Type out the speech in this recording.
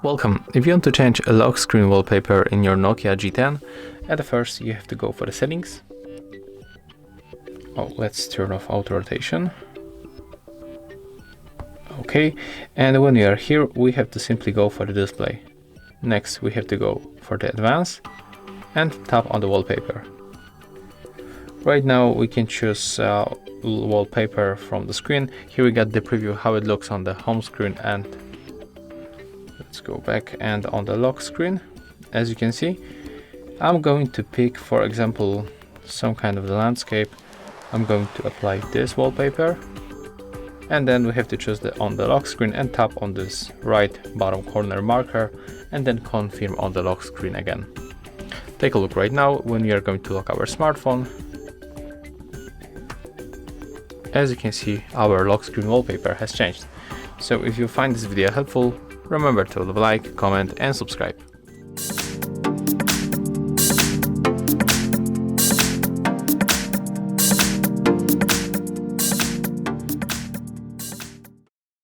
Welcome. If you want to change a lock screen wallpaper in your Nokia G10, at first you have to go for the settings. Let's turn off auto rotation. Okay, and when we are here, we have to simply go for the display. Next, we have to go for the advanced and tap on the wallpaper. Right now, we can choose wallpaper from the screen. Here we got the preview how it looks on the home screen, and let's go back and on the lock screen. As you can see, I'm going to pick, for example, some kind of the landscape. I'm going to apply this wallpaper, and then we have to choose on the lock screen and tap on this right bottom corner marker and then confirm on the lock screen again. Take a look right now when we are going to lock our smartphone. As you can see, our lock screen wallpaper has changed. So if you find this video helpful, remember to like, comment and subscribe.